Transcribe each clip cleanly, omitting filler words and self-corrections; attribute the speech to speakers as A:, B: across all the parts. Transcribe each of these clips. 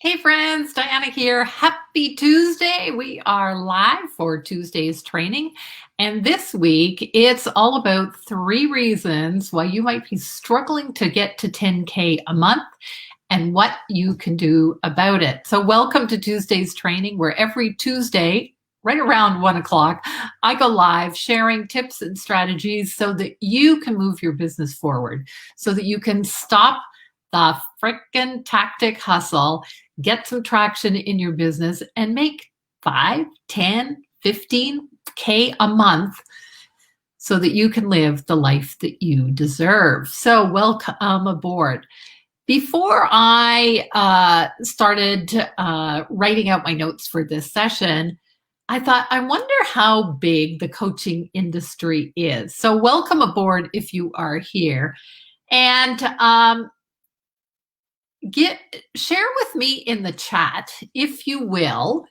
A: Hey friends, Diana here. Happy Tuesday. We are live for Tuesday's training. And this week, it's all about 3 reasons why you might be struggling to get to 10K a month and what you can do about it. So welcome to Tuesday's training, where every Tuesday, right around 1 o'clock, I go live sharing tips and strategies so that you can move your business forward, so that you can stop the frickin' tactic hustle, get some traction in your business, and make 5, 10, 15K a month so that you can live the life that you deserve. So welcome aboard. Before I started writing out my notes for this session, I thought, I wonder how big the coaching industry is. So welcome aboard if you are here. And share with me in the chat, if you will,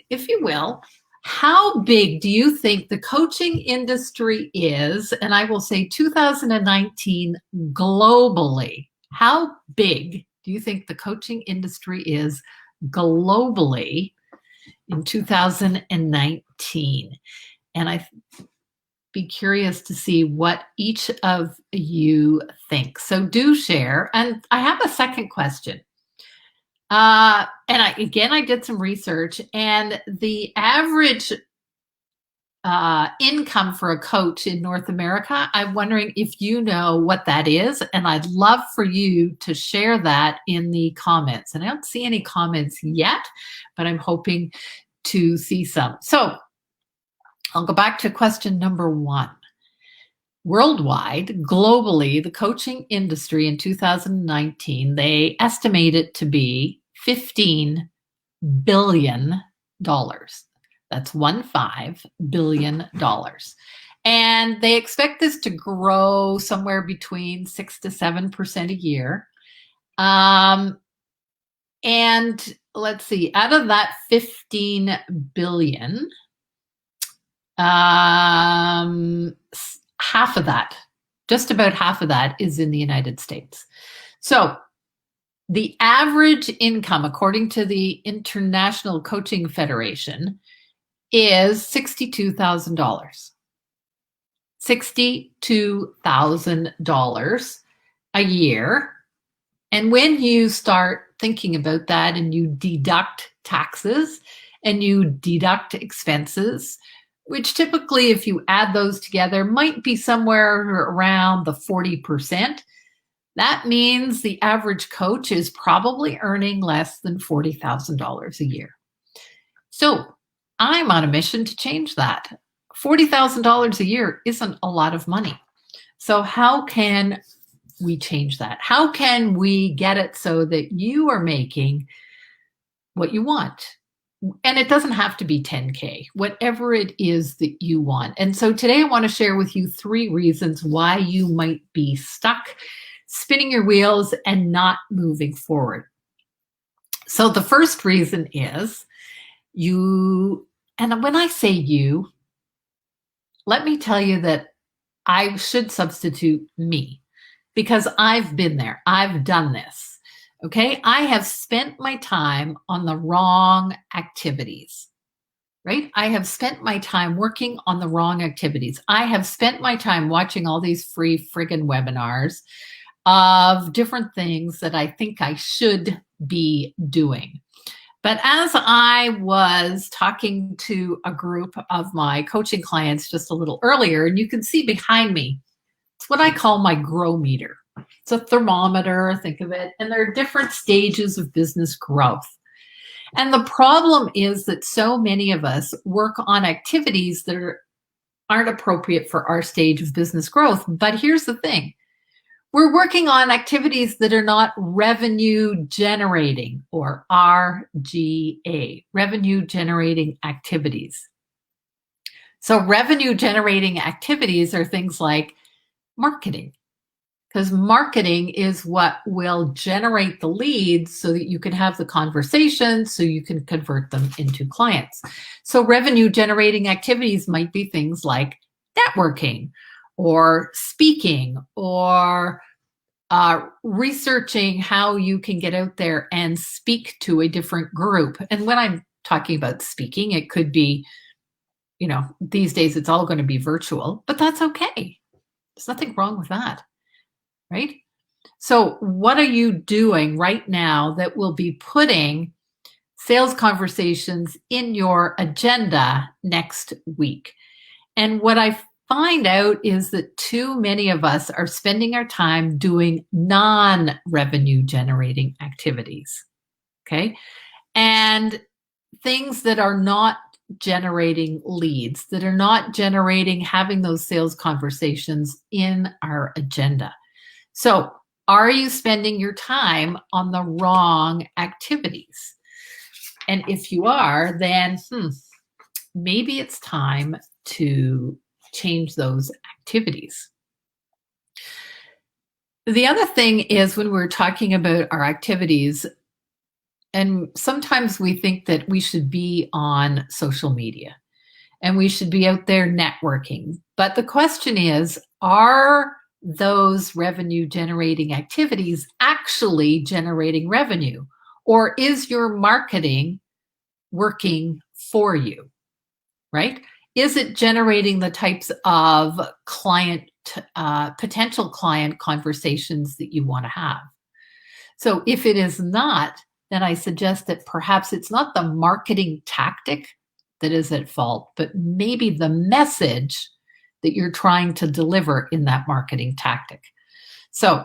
A: how big do you think the coaching industry is? And I will say 2019 globally. How big do you think the coaching industry is globally in 2019? And I'd be curious to see what each of you think. So do share. And I have a second question. I did some research, and the average income for a coach in North America, I'm wondering if you know what that is, and I'd love for you to share that in the comments. And I don't see any comments yet, but I'm hoping to see some. So I'll go back to question number 1. Worldwide, globally, the coaching industry in 2019, they estimate it to be $15 billion. That's $15 billion. And they expect this to grow somewhere between 6 to 7% a year. And let's see, out of that 15 billion, half of that, just about half of that, is in the United States. So the average income, according to the International Coaching Federation, is $62,000. $62,000 a year. And when you start thinking about that and you deduct taxes and you deduct expenses, which typically, if you add those together, might be somewhere around the 40%. That means the average coach is probably earning less than $40,000 a year. So I'm on a mission to change that. $40,000 a year isn't a lot of money. So how can we change that? How can we get it so that you are making what you want? And it doesn't have to be 10K, whatever it is that you want. And so today I want to share with you 3 reasons why you might be stuck, spinning your wheels and not moving forward. So the first reason is you, and when I say you, let me tell you that I should substitute me, because I've been there. I've done this. Okay, I have spent my time on the wrong activities, right? I have spent my time working on the wrong activities. I have spent my time watching all these free friggin' webinars of different things that I think I should be doing. But as I was talking to a group of my coaching clients just a little earlier, and you can see behind me, it's what I call my grow meter. It's a thermometer, think of it, and there are different stages of business growth. And the problem is that so many of us work on activities that aren't appropriate for our stage of business growth. But here's the thing. We're working on activities that are not revenue generating, or RGA, revenue generating activities. So revenue generating activities are things like marketing, because marketing is what will generate the leads so that you can have the conversation, so you can convert them into clients. So revenue generating activities might be things like networking, or speaking, or researching how you can get out there and speak to a different group. And when I'm talking about speaking, it could be, these days it's all going to be virtual, but that's okay. There's nothing wrong with that, right? So what are you doing right now that will be putting sales conversations in your agenda next week? And what I find out is that too many of us are spending our time doing non-revenue generating activities, okay? And things that are not generating leads, that are not generating having those sales conversations in our agenda. So are you spending your time on the wrong activities? And if you are, then maybe it's time to change those activities. The other thing is when we're talking about our activities, and sometimes we think that we should be on social media and we should be out there networking. But the question is, are those revenue generating activities actually generating revenue? Or is your marketing working for you, right? Is it generating the types of potential client conversations that you want to have? So if it is not, then I suggest that perhaps it's not the marketing tactic that is at fault, but maybe the message that you're trying to deliver in that marketing tactic. So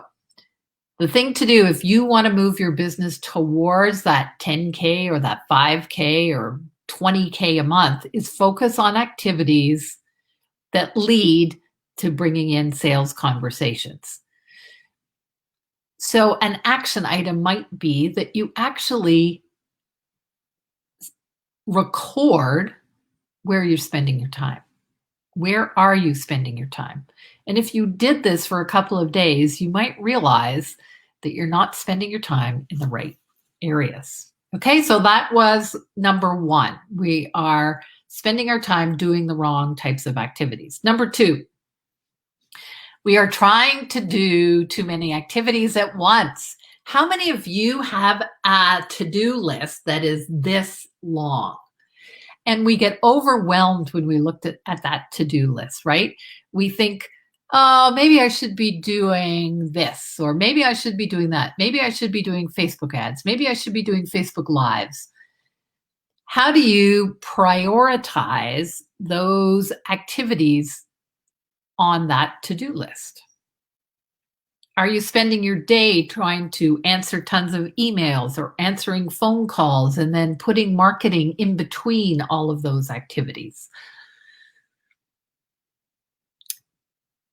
A: the thing to do if you want to move your business towards that 10K or that 5K or 20K a month is focus on activities that lead to bringing in sales conversations. So an action item might be that you actually record where you're spending your time. Where are you spending your time? And if you did this for a couple of days, you might realize that you're not spending your time in the right areas. Okay, so that was number one. We are spending our time doing the wrong types of activities. Number two, we are trying to do too many activities at once. How many of you have a to-do list that is this long? And we get overwhelmed when we looked at that to-do list, right? We think, oh, maybe I should be doing this, or maybe I should be doing that. Maybe I should be doing Facebook ads. Maybe I should be doing Facebook Lives. How do you prioritize those activities on that to-do list? Are you spending your day trying to answer tons of emails or answering phone calls and then putting marketing in between all of those activities?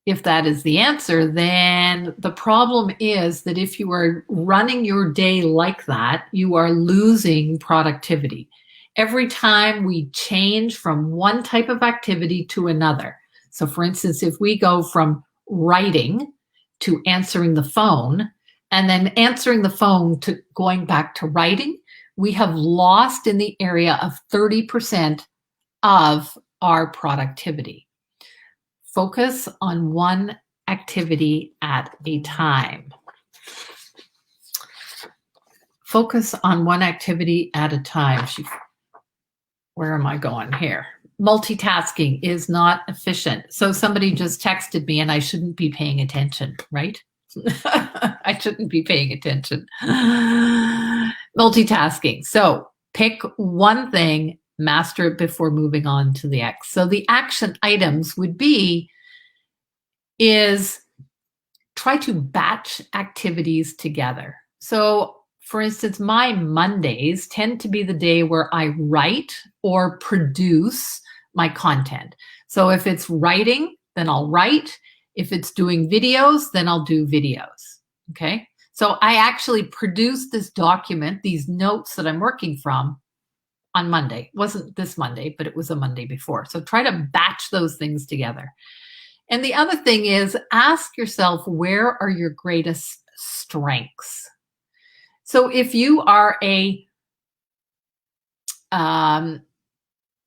A: If that is the answer, then the problem is that if you are running your day like that, you are losing productivity. Every time we change from one type of activity to another. So for instance, if we go from writing to answering the phone, and then answering the phone to going back to writing, we have lost in the area of 30% of our productivity. Focus on one activity at a time. Focus on one activity at a time. Where am I going here? Multitasking is not efficient. So somebody just texted me and I shouldn't be paying attention, right? I shouldn't be paying attention. Multitasking. So pick one thing, master it before moving on to the next. So the action items would be is try to batch activities together. So for instance, my Mondays tend to be the day where I write or produce my content. So if it's writing, then I'll write. If it's doing videos, then I'll do videos. Okay. So I actually produce this document, these notes that I'm working from on Monday. It wasn't this Monday, but it was a Monday before. So try to batch those things together. And the other thing is ask yourself, where are your greatest strengths? So if you are a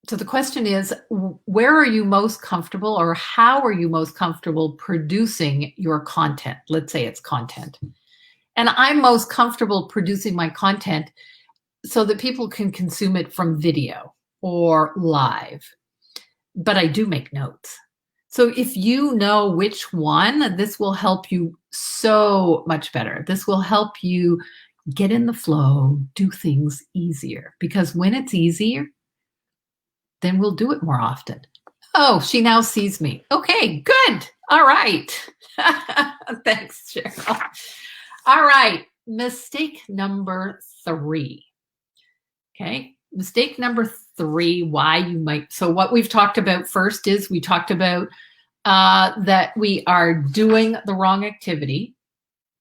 A: So the question is, where are you most comfortable, or how are you most comfortable producing your content? Let's say it's content. And I'm most comfortable producing my content so that people can consume it from video or live. But I do make notes. So if you know which one, this will help you so much better. This will help you get in the flow, do things easier. Because when it's easier, then we'll do it more often. Oh, she now sees me. Okay, good. All right. Thanks, Cheryl. All right. Mistake number 3. Okay. Mistake number 3, why you might. So what we've talked about first is we talked about that we are doing the wrong activity.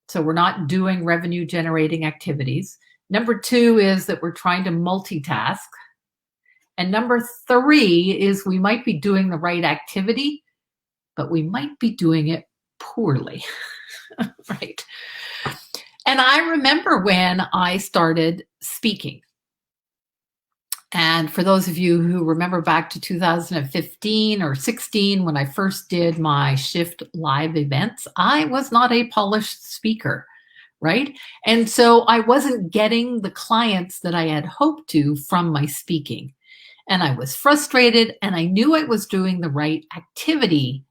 A: So we're not doing revenue generating activities. Number 2 is that we're trying to multitask. And number 3 is we might be doing the right activity, but we might be doing it poorly, right? And I remember when I started speaking. And for those of you who remember back to 2015 or 16, when I first did my Shift live events, I was not a polished speaker, right? And so I wasn't getting the clients that I had hoped to from my speaking. And I was frustrated, and I knew I was doing the right activity,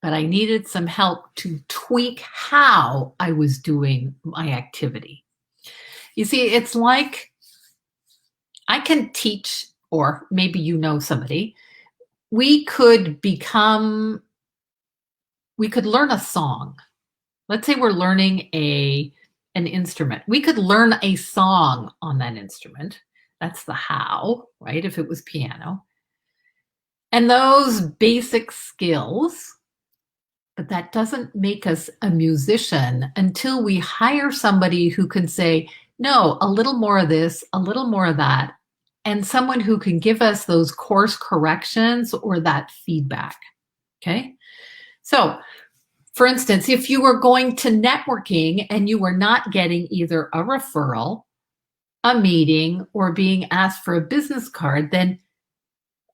A: but I needed some help to tweak how I was doing my activity. You see, it's like I can teach, or maybe you know somebody, we could learn a song. Let's say we're learning an instrument. We could learn a song on that instrument. That's the how, right? If it was piano. And those basic skills, but that doesn't make us a musician until we hire somebody who can say, no, a little more of this, a little more of that, and someone who can give us those course corrections or that feedback, okay? So, for instance, if you were going to networking and you were not getting either a referral, a meeting, or being asked for a business card, then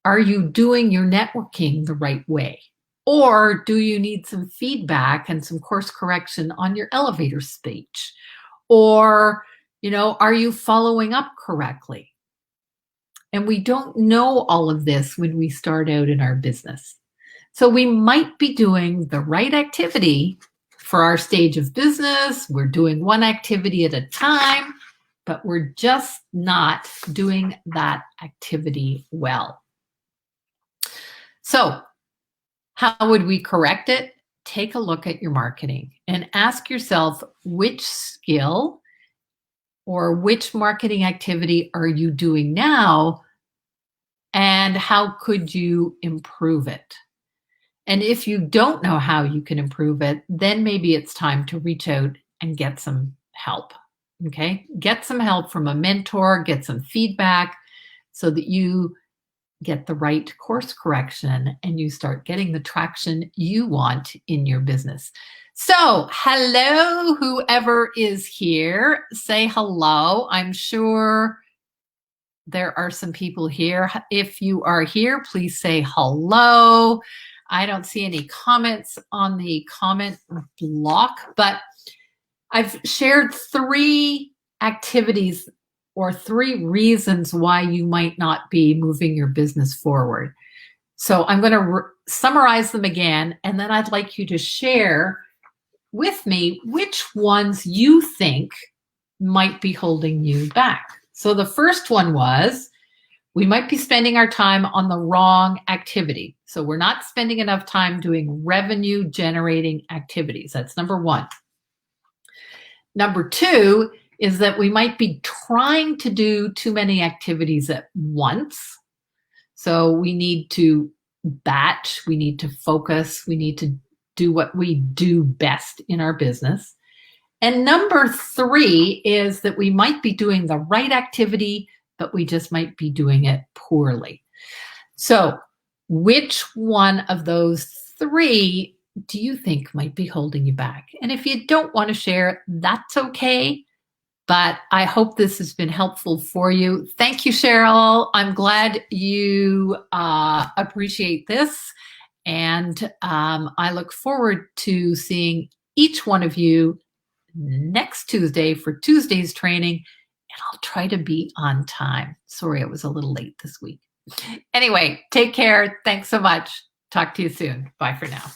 A: are you doing your networking the right way? Or do you need some feedback and some course correction on your elevator speech? Or, are you following up correctly? And we don't know all of this when we start out in our business. So we might be doing the right activity for our stage of business. We're doing one activity at a time, but we're just not doing that activity well. So how would we correct it? Take a look at your marketing and ask yourself, which skill or which marketing activity are you doing now, and how could you improve it? And if you don't know how you can improve it, then maybe it's time to reach out and get some help, okay? Get some help from a mentor, get some feedback so that you get the right course correction and you start getting the traction you want in your business. So, hello, whoever is here, say hello. I'm sure there are some people here. If you are here, please say hello. I don't see any comments on the comment block, but I've shared 3 activities or 3 reasons why you might not be moving your business forward. So I'm going to summarize them again, and then I'd like you to share with me which ones you think might be holding you back. So the first one was, we might be spending our time on the wrong activity. So we're not spending enough time doing revenue generating activities. That's number 1. Number 2 is that we might be trying to do too many activities at once. So we need to batch, we need to focus, we need to do what we do best in our business. And number 3 is that we might be doing the right activity, but we just might be doing it poorly. So which one of those 3 do you think might be holding you back? And if you don't want to share, that's okay. But I hope this has been helpful for you. Thank you, Cheryl. I'm glad you appreciate this. And I look forward to seeing each one of you next Tuesday for Tuesday's training. And I'll try to be on time. Sorry, I was a little late this week. Anyway, take care. Thanks so much. Talk to you soon. Bye for now.